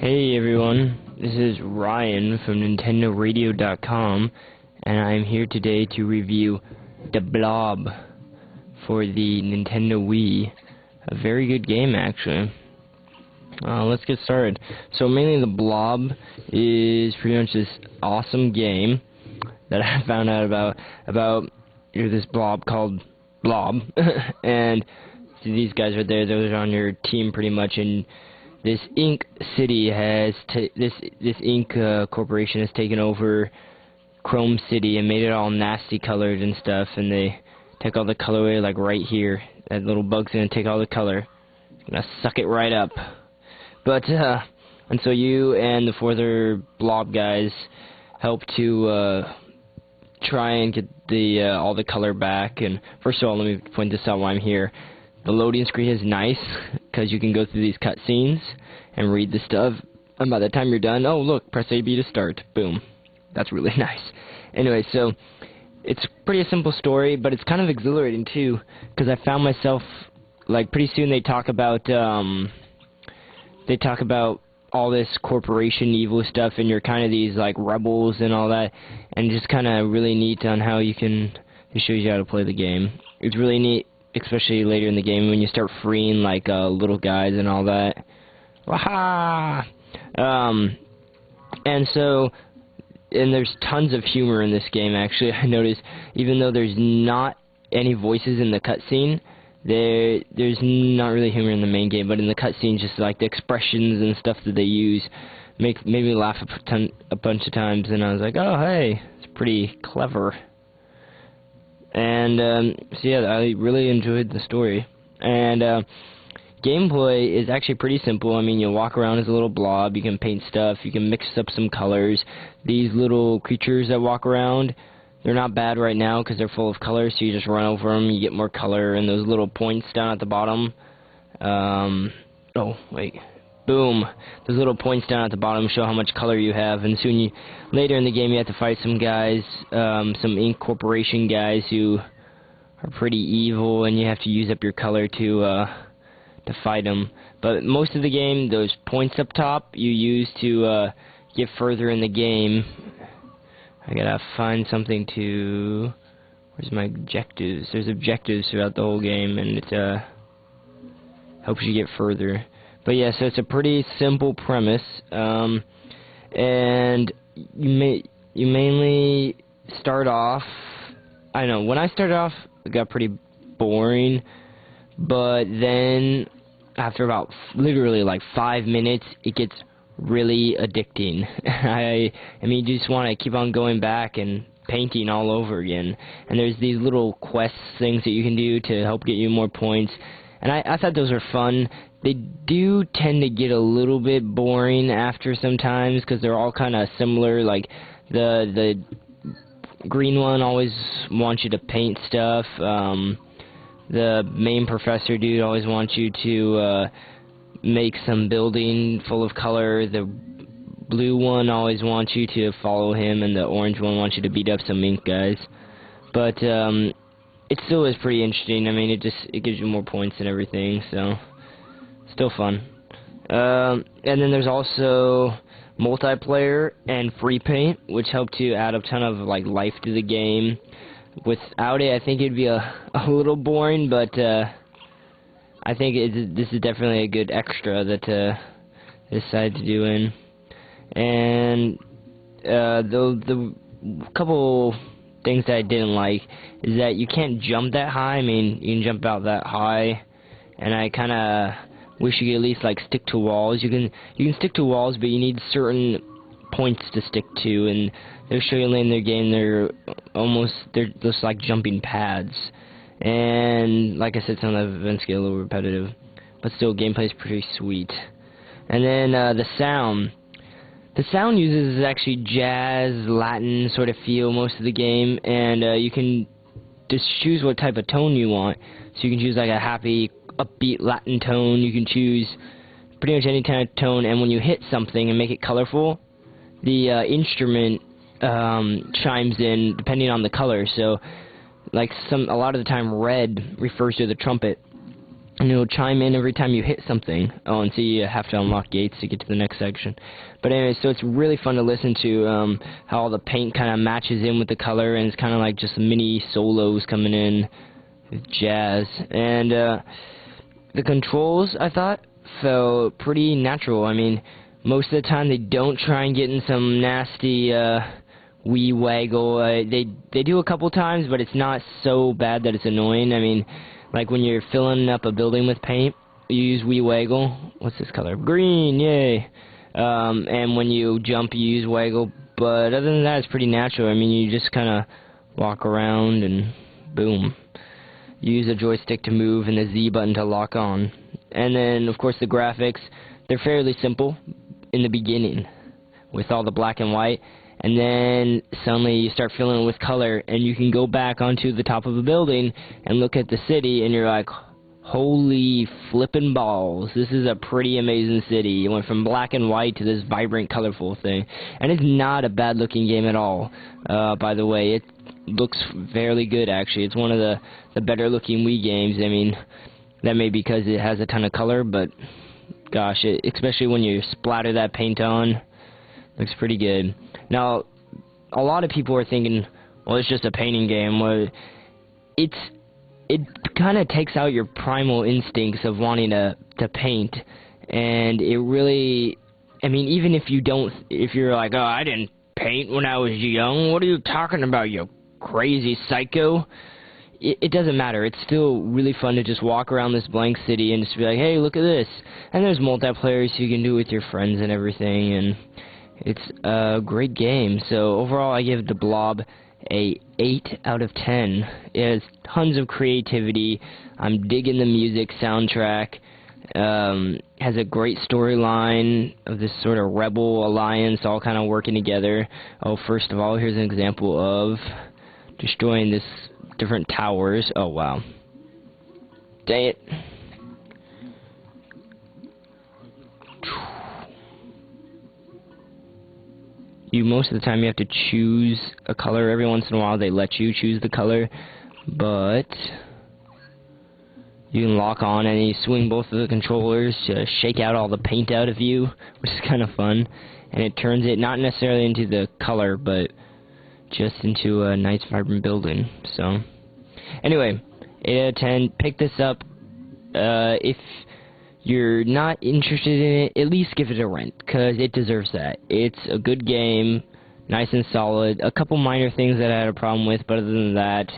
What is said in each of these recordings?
Hey everyone, this is Ryan from NintendoRadio.com, and I'm here today to review the Blob for the Nintendo Wii. A very good game, actually. Let's get started. So mainly the Blob is pretty much this awesome game that I found out about this blob called Blob, and these guys right there, those are on your team pretty much, and this Ink City has this Ink corporation has taken over Chrome City and made it all nasty colored and stuff, and they take all the color away, like right here. That little bug's gonna take all the color, gonna suck it right up. But and so you and the four other Blob guys help to try and get the all the color back. And first of all, let me point this out while I'm here. The loading screen is nice, because you can go through these cutscenes and read the stuff, and by the time you're done, oh look, press AB to start. Boom. That's really nice. Anyway, so it's pretty a simple story, but it's kind of exhilarating too, because I found myself, like, pretty soon they talk about all this corporation evil stuff, and you're kind of these like rebels and all that, and just kind of really neat on how you can, it shows you how to play the game. It's really neat, especially later in the game when you start freeing like little guys and all that. Waha! And there's tons of humor in this game, actually. I noticed, even though there's not any voices in the cutscene, there's not really humor in the main game, but in the cutscenes, just like the expressions and stuff that they use made me laugh a bunch of times, and I was like, oh hey, it's pretty clever. And so yeah, I really enjoyed the story. And gameplay is actually pretty simple. I mean, you walk around as a little blob, you can paint stuff, you can mix up some colors. These little creatures that walk around, they're not bad right now because they're full of color, so you just run over them, you get more color, and those little points down at the bottom, oh, wait. Boom. Those little points down at the bottom show how much color you have, and soon later in the game you have to fight some guys, some Ink Corporation guys who are pretty evil, and you have to use up your color to fight them. But most of the game, those points up top, you use to get further in the game. I gotta find something to... Where's my objectives? There's objectives throughout the whole game, and it helps you get further. But yeah, so it's a pretty simple premise, and you mainly start off, I know, when I started off, it got pretty boring, but then, after about, literally like 5 minutes, it gets really addicting. I mean, you just want to keep on going back and painting all over again, and there's these little quest things that you can do to help get you more points, and I thought those were fun. They do tend to get a little bit boring after sometimes, because they're all kind of similar. Like, the green one always wants you to paint stuff. The main professor dude always wants you to make some building full of color. The blue one always wants you to follow him, and the orange one wants you to beat up some Ink guys. But it still is pretty interesting. I mean, it gives you more points and everything, so still fun. And then there's also multiplayer and free paint, which help to add a ton of like life to the game. Without it, I think it'd be a little boring, but I think this is definitely a good extra that they decided to do in. And the couple things that I didn't like is that you can't jump that high. I mean, you can jump out that high, and I kind of wish you could at least like stick to walls. You can stick to walls, but you need certain points to stick to, and they'll show you later in the game they're just like jumping pads. And like I said, some of the events get a little repetitive, but still, gameplay is pretty sweet. And then the sound. The sound uses actually jazz, Latin sort of feel most of the game, and you can just choose what type of tone you want. So you can choose like a happy, upbeat Latin tone. You can choose pretty much any kind of tone, and when you hit something and make it colorful, the instrument chimes in depending on the color. So like a lot of the time red refers to the trumpet, and it'll chime in every time you hit something. Oh, and so you have to unlock gates to get to the next section. But anyway, so it's really fun to listen to how all the paint kind of matches in with the color, and it's kind of like just mini solos coming in with jazz. And the controls, I thought, felt pretty natural. I mean, most of the time they don't try and get in some nasty wee waggle. They do a couple times, but it's not so bad that it's annoying. I mean, like when you're filling up a building with paint, you use wee waggle. What's this color? Green, yay. And when you jump, you use waggle. But other than that, it's pretty natural. I mean, you just kind of walk around and boom. You use a joystick to move and the Z button to lock on. And then, of course, the graphics, they're fairly simple in the beginning with all the black and white. And then suddenly you start filling it with color, and you can go back onto the top of a building and look at the city, and you're like, holy flippin' balls, this is a pretty amazing city. It went from black and white to this vibrant, colorful thing. And it's not a bad-looking game at all, by the way. It looks fairly good, actually. It's one of the better-looking Wii games. I mean, that may be because it has a ton of color, but gosh, especially when you splatter that paint on, looks pretty good. Now, a lot of people are thinking, well, it's just a painting game. Well, it kind of takes out your primal instincts of wanting to paint, and it really, I mean, even if you're like, oh, I didn't paint when I was young, what are you talking about, you crazy psycho? It doesn't matter. It's still really fun to just walk around this blank city and just be like, hey, look at this. And there's multiplayer, so you can do it with your friends and everything, and it's a great game. So overall, I give the Blob a 8 out of 10. It has tons of creativity. I'm digging the music soundtrack. Has a great storyline of this sort of rebel alliance all kind of working together. Oh, first of all, here's an example of destroying this different towers. Oh, wow. Dang it. Most of the time you have to choose a color. Every once in a while they let you choose the color, but you can lock on and you swing both of the controllers to shake out all the paint out of you, which is kind of fun. And it turns it not necessarily into the color, but just into a nice vibrant building. So anyway, 8 out of 10. Pick this up. If you're not interested in it, at least give it a rent, because it deserves that. It's a good game, nice and solid. A couple minor things that I had a problem with, but other than that,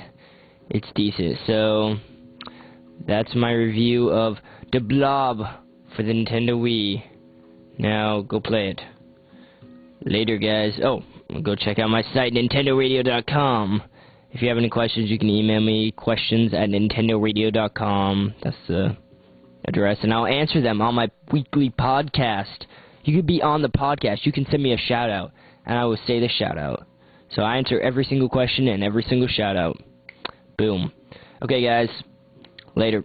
it's decent. So that's my review of the Blob for the Nintendo Wii. Now, go play it. Later, guys. Oh, go check out my site, NintendoRadio.com. If you have any questions, you can email me, questions@NintendoRadio.com. That's the address, and I'll answer them on my weekly podcast. You could be on the podcast. You can send me a shout-out, and I will say the shout-out. So I answer every single question and every single shout-out. Boom. Okay, guys. Later.